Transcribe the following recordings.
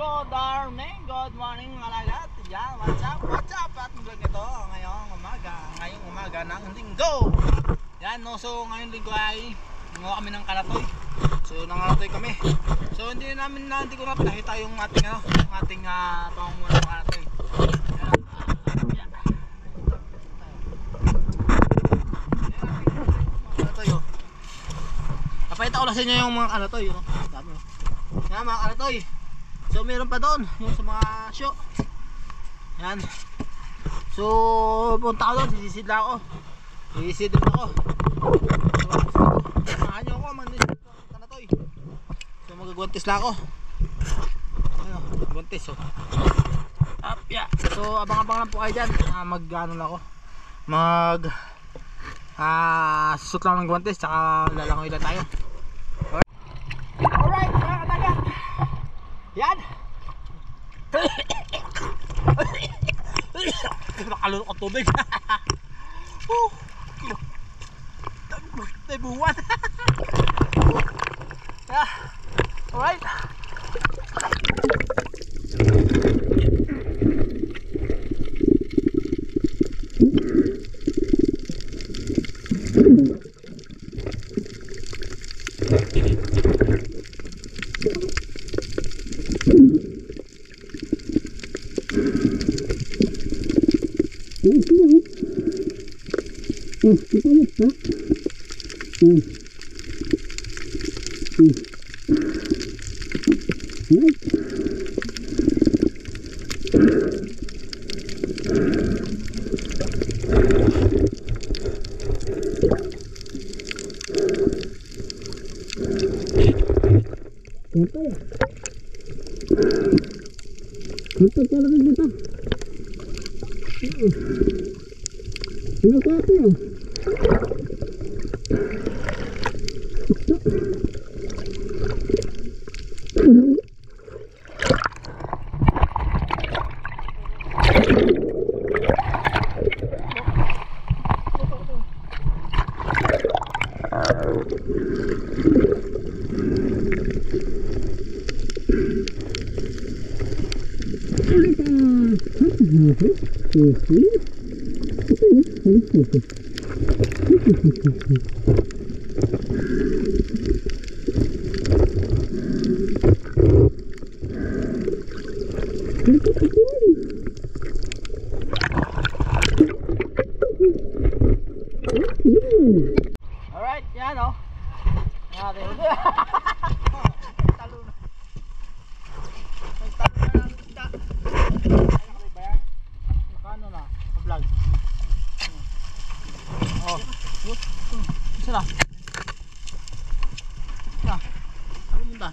Good morning mga lagat. Yan, what's up? At vlog nito ngayong umaga ng linggo. Yan no, so ngayong linggo ay gumawa kami ng kalatoy. So nangalatoy kami. So hindi ko na pinakita yung ating pangungunan ng kalatoy. Kalatoy oh. Napakita ko lang sa inyo yung mga kalatoy, no? Dami oh. Yan mga kalatoy. So meron pa doon yung sa mga show. Yan. So punta ako doon, sisisid lang ako. Sisisid din ako. Samahan nyo ako, manisid ko ng kalatoy. So magagwantis lang ako. Ayun, gwantis oh. Apya. So abang-abang lang po kayo dyan. Mag-ano lang ako. Susut lang ng gwantis, tsaka lalangoy lang tayo. Alright, mga kataga. Yan. Nakalunok ang tubig. Taybuwan. Alright. Alright, yan o. Isa na. Ano punta?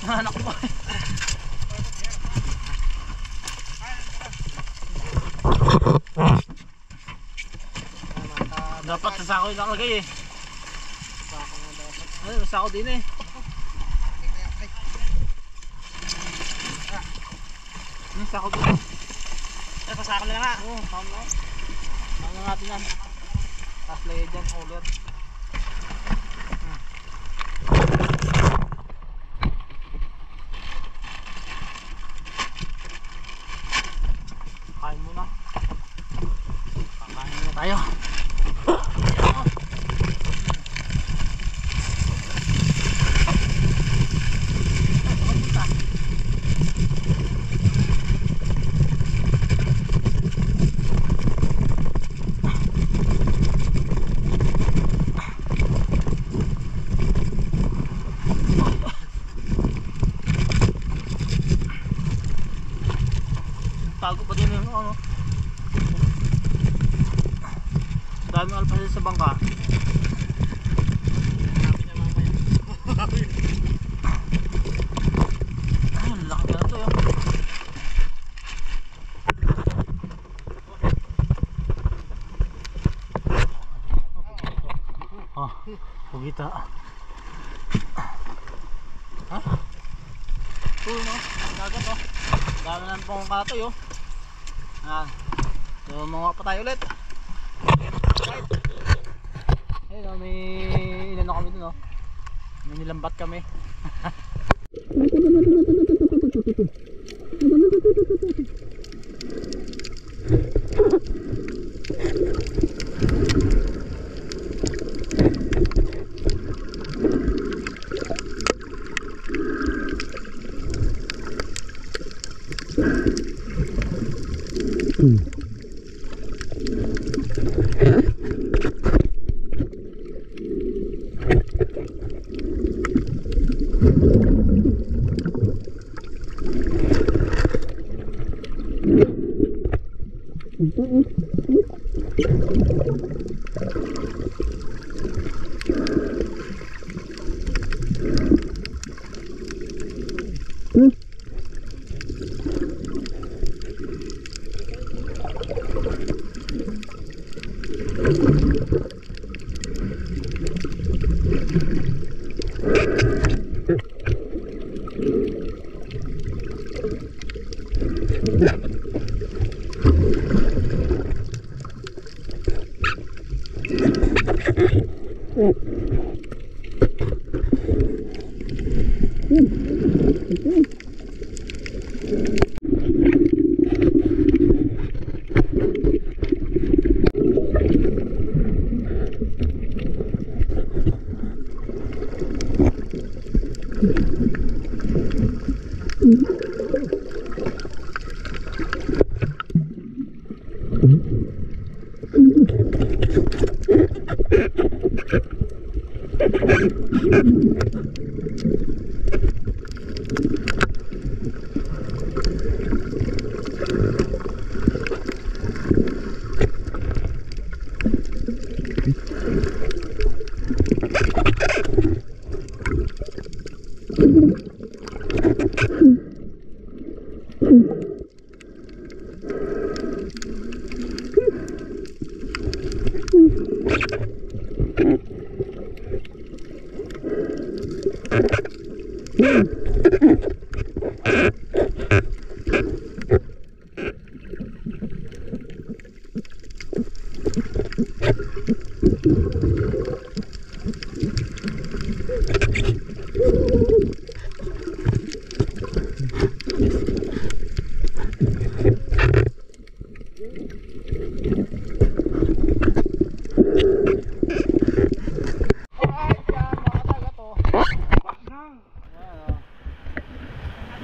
Anak mo. Dapat sa sako yung nakalagay eh. Ay, sa sako din eh. Sa sako din. Ay, pasako na nga. Oo, sako na. Sako na natin yan. Tapos lagay dyan ulit. Kain muna. Kakain muna tayo. Tago pa din yung ano. dami alpasin sa bangka. Sabi niya mamaya. Ayun, laki na ito yun. Oh, pugita. Ha? Ito no, dagat oh. Dami na pong katoy oh. Ayan. So mga pa tayo ulit. Ayun oh, may inano kami dun oh. May nilambat kami.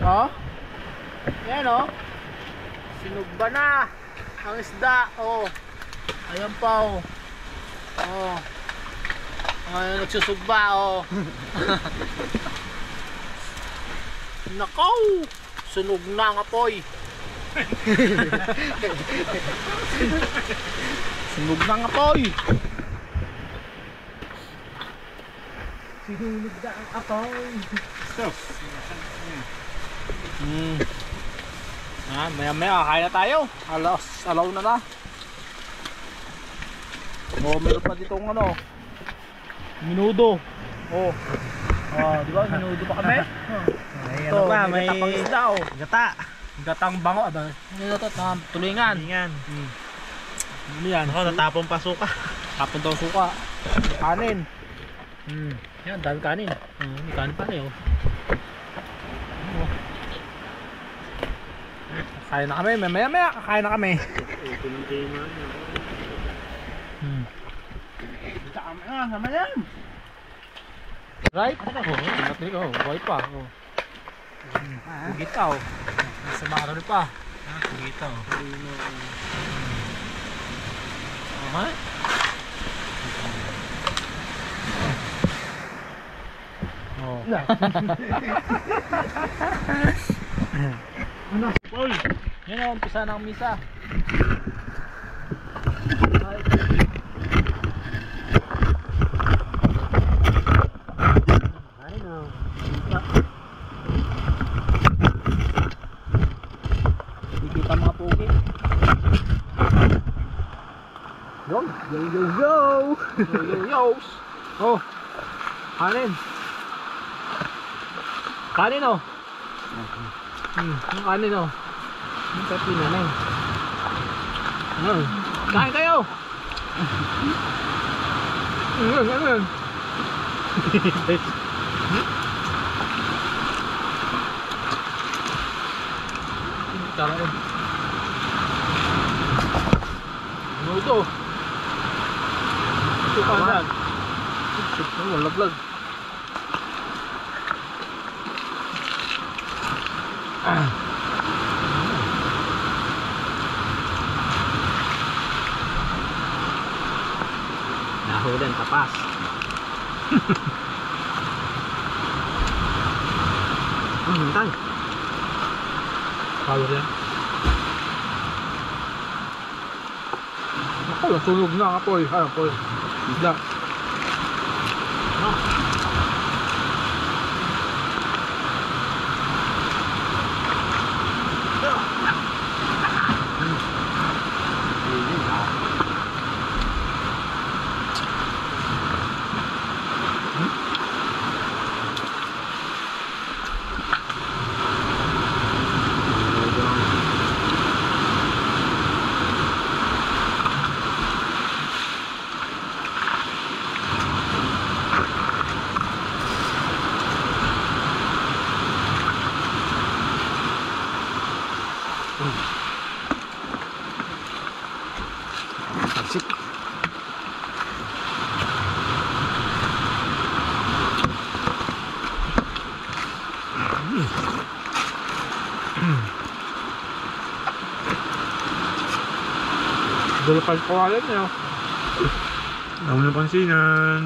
Oh, yan oh. Sinugba na ang isda. Oh, ayan pa oh. Oh, ngayon nagsusugba oh. Nakaw, sunog na ang apoy. Sunog na ang apoy. Sinunog na ang apoy. Maya kakain na tayo. Alaw na na. Oh, meron pa dito ng ano, minudo. Oh. Oh, di ba? Minudo pa kami. Ito, may gata pang isda oh. Gata. Gatang bango. Ano ito? Tulingan. Tulingan. Ano yan? Ako, natapong pasuka. Tapon daw suka. Kanin. Yan, dami kanin. May kanin pa rin oh. Kain na kami, maya kakain na kami. Sama yan. Right? Oh, white pa. Oh. Pugita oh. Sa mga kami pa. Pugita oh. Okay. Oh. Ano? Paul! Yan o, umpisa ng misa. Yo, yo, yo, yo! Yo, yo, yo! Oh! Kanin! Kanin oh! Yung kanin oh! Yung pepino na kain kayo! Ano? Tara eh. Ano ito? Ito kanan. Ito laglag. Nahulan, tapas. Hintay. Power yan. Ako, nasunog na apoy. Apoy. Isda. Tagsik. Dalapan kawalan niya. Ako na pansinan.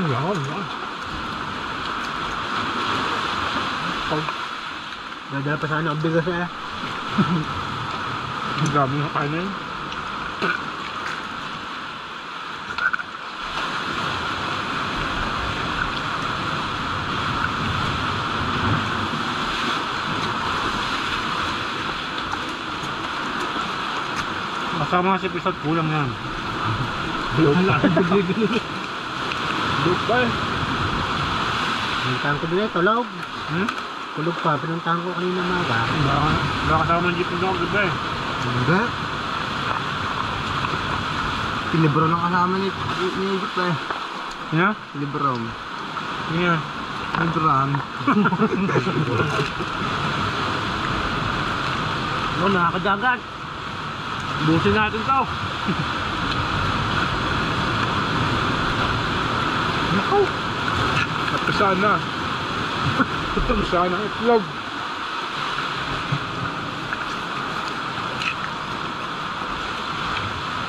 Yan. Nadala pa sana ang bigas eh. Ang dami ng kanin. Kasama nga si Pisat, kulang yan. Dukay. Pinuntahan ko din ito, Log. Kulog pa, pinuntahan ko kanina maga. Baka kasama ng jeep ng gabi. Hindi. Pinibro ng kasama ni Jeep eh. Yeah? Libro. Yeah. Libram. No, nakakadagat. Busin natin to. Nakaw. Napisahan na. Napisahan na itlog.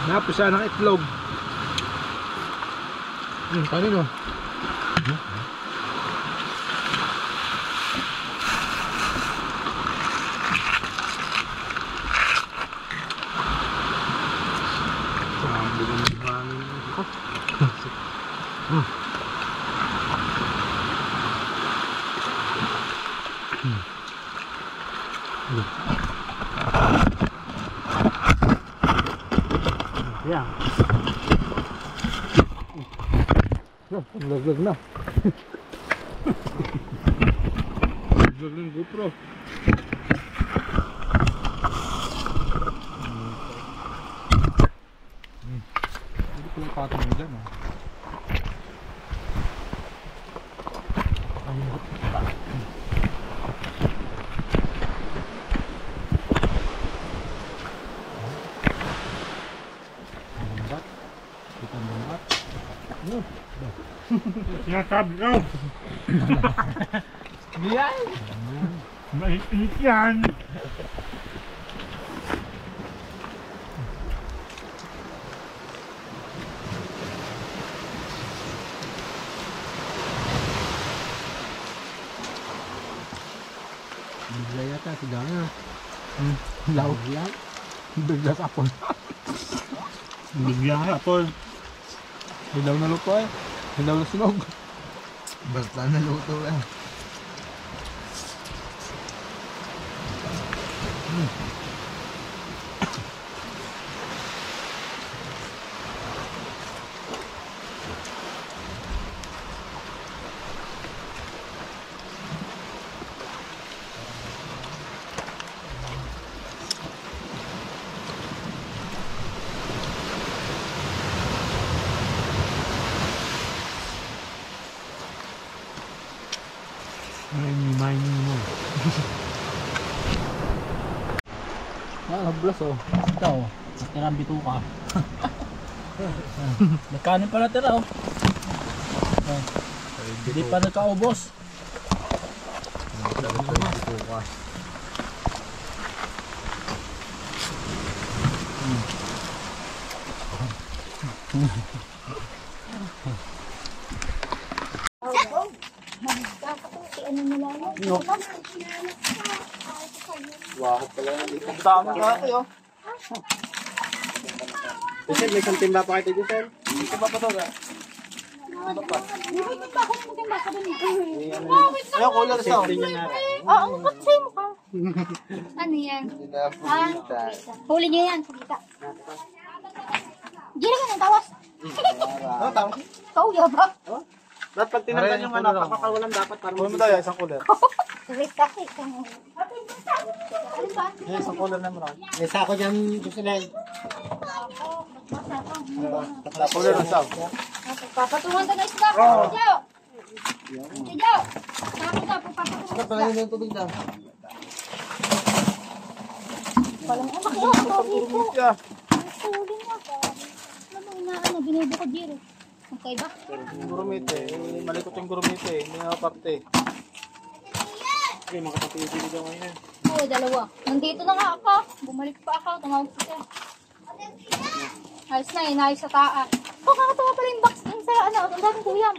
Napisahan ng itlog. Kanino? Sambo ko ng hangin. Yan. Laglag na. Laglag ng GoPro. Hindi ko yung patong mo dyan ah. Sinasabi ko. Yan! Mainit yan. Bigla yata, sigaw na. Law. Bigla. Bigla sa apol. Bigla sa apol. Hilaw na luto eh. Hilaw na sunog. Basta naluto eh. Mining mo. Nablas oh. Ito oh. Tirang bituka. Nagkanin pa natira oh. Hindi pa nagkaubos. Tama ka kayo. Gisel, may isang timba pa kayo, Gisel. Hindi ka pa pa to, ha? Ayaw, kulang sa Oo, magsay mo ka. Ano yan? Huli niyo yan, sagita. Gira ka ng tawas. Oh, tama. Ikaw, yaba. Dapat pag tinanggal yung ano, pakakawalan dapat para mo tayo, isang cooler. Wait kasi. Ano ba? Isang cooler na mo. May sako dyan, Gisel. Cooler na sako. Papatungan ka na isda. Tiyo! Tiyo! Sako ka, papatungan isda. yung tubig daw. Walang umak yun. Ang tawag ko. Ang huli nga ka. Ano inaano, binubo ko dito. Okay ba? Gurumite, malikot yung gurumite, hindi nga parte. Okay, makapatili daw ngayon. Oo, dalawa. Nandito na nga ako. Bumalik pa ako. Tumawag ko siya. Ayos na, inayos sa taas. Oh, kakatawa pala yung box dun sa ano. Ang daming tuyam.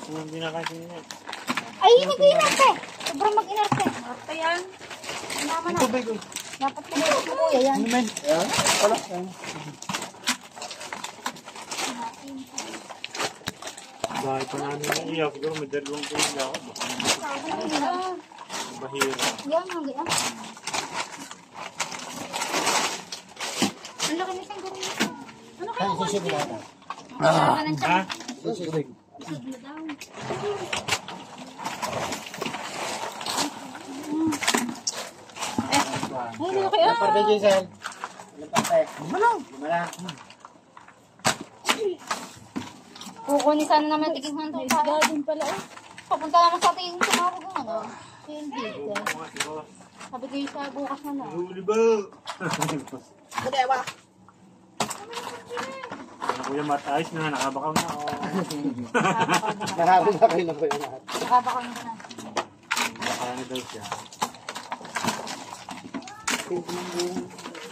Hindi na kasi niya. Ay, hindi ko inarte. Sobrang mag-inarte. Inarte yan. Tama na. Tubig. Dapat pinag mo kuya yan. Ano men? Yan? Wala. Dahil pa namin yung iyak, siguro may dalawang kuya ako. Bahira. Yan, hanggang yan. Ang laki na siyang gawin nito. Ano kaya ako? Kasama ng tiyan. Tubig. Siglo daw. Ay, laki ah. Parte Jason. Ilan parte? Lima lang. Kukunin sana naman tiging hando pa. Garden pala eh. Papunta naman sa tingin tumawag ng ano. Hindi. Sabi ko yung sa bukas na na. Huli ba? Kadewa. Kuya Mat, ayos na, nakabakaw na ako. Nakabakaw na kayo na Kuya Mat. Nakabakaw na na. Nakabakaw na daw siya.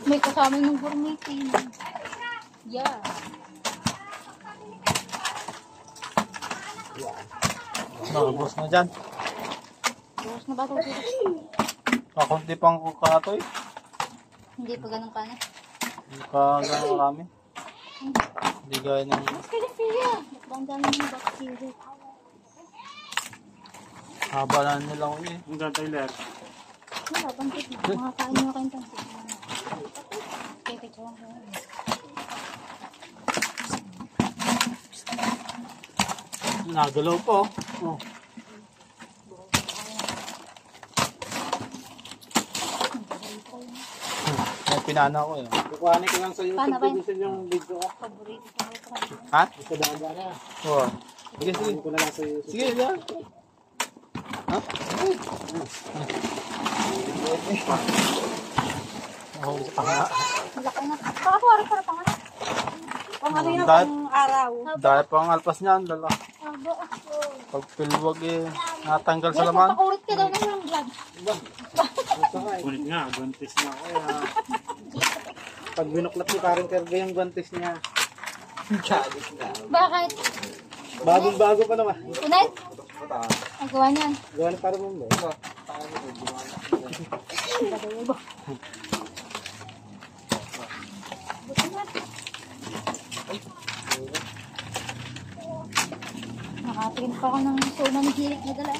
May kasama ng gourmet team. Yeah. Nakabos na dyan. Bukas na ba ito? Kakunti pang kukatoy. Hindi pa ganun ka na. Hindi ka gano'n marami. Hindi gaya ng... Mas kaya siya. Ang dami ng bacteria. Haba na nila ko eh. Ang ganda Tyler. Wala, pansit na. Makakain mo kayong pansit. Okay, picture lang kayo. Nagalaw po. Oh. May pinana ko eh. Kukuhanin ko lang sa Paano ba YouTube yun? yung video ko. Paborito ko ito. Ha? Isa daga na. Oo. Sige, sige. Ko na lang sa YouTube. Sige, yan. Ha? Ako sa panga. Malaki na. Pakatuwari para pangalan. Pang ano yun, Dahil- pang araw. Dahil pa ang alpas niyan, dala. Abo. Pag pilwag eh, natanggal sa Yes, laman. magpakurit ka daw na yung vlog. Kulit nga, guantes na ako eh. Pag binuklat ni parang Kerbe yung guantes niya. Bakit? Bagong-bago pa naman. Unay? Ang gawa niyan. Gawa na para mo ba? Nakatingin pa ako ng suna ni Hirik na dala.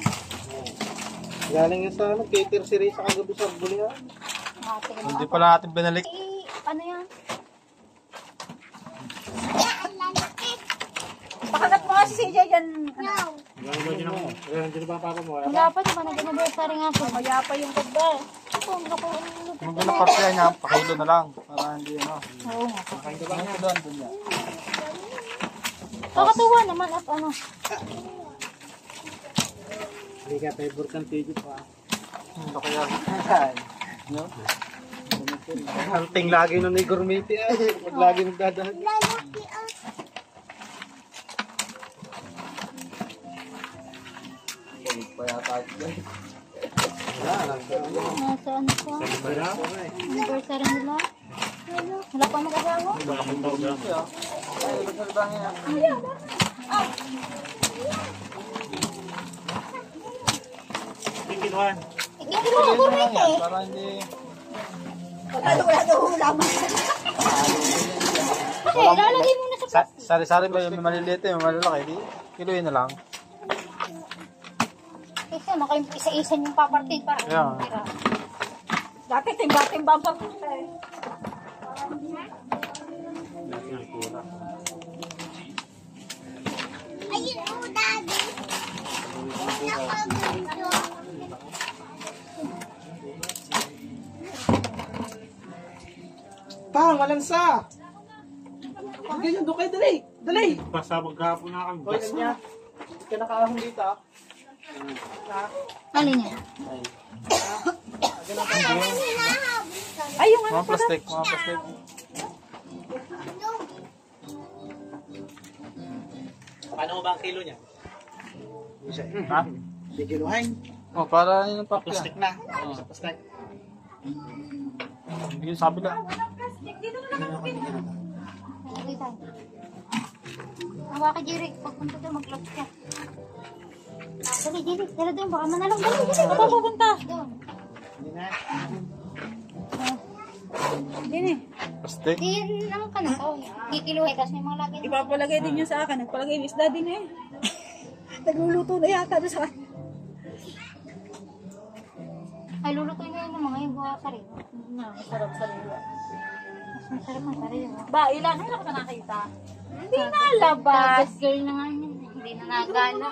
Galing yun sa ano, cater si Ray sa kagabi sa bulihan. Nakatingin Hindi ako. pala natin binalik. Eh, ano yan? Pakagat mo nga si CJ dyan. Galing ba dyan ako? Galing dyan ba ang papa mo? Wala pa, di ba nag-anniversary nga po? Maya pa yung kagda. Ito, ang lako. Kung gano'n parte niya, pakilo na lang. Para hindi ano. Oo nga. Pakilo lang niya. Doon niya. Kakatuwa naman at ano. Hindi ka favor kang tigit pa. Ano kaya? No? Hunting lagi nun ni Gourmeti ay. Pag lagi nagdadahan. Pa yata dyan. Nasa ano pa? Anniversary nila. Wala pa mag-asawa? Tikiluhan. Ikikilo ko kurmete eh. Para hindi... Wala daw hulaman. Okay, ilalagay muna sa Sari-sari ba yung maliliit yung malalaki? Di, kiluin na lang. kasi makalim isa-isa yung papartin para. Yeah. Dati timba-timba ang papunta eh. Ayun po, daddy. Pang, malansa! Ganyan, doon kayo, dali! Dali! Basta maghapon na kami. O, yan niya. Hindi ka nakahong dito, ah. Alin niya? Ay, yung ano Mga plastic, mga plastic. Paano mo ba ang kilo niya? Ha? Di kiluhin. Oh, para yun ang papya. Plastic na. Sa plastic. Hindi sabi na. Lagay tayo. Hawa ka, Jerry. Pagpunta doon, mag-gloves ka. Dali, Jerry. Dala doon. Baka manalong. Dali, Jerry. Saan ka pupunta? Doon. Hindi na. Hindi eh. Plastic. Di lang ka na. Oh, kikiluhin. Tapos may mga lagay. Ipapalagay din yun sa akin. Nagpalagay yung isda din eh. Nagluluto na yata doon sa akin. Ay, lulutuin na yun ng mga yung buha sarili. Masarap sa rilo. Masarap ang sarili. Ba, ilan ka na nakita? Hindi nalabas. Girl na nga yun. Hindi na nagala.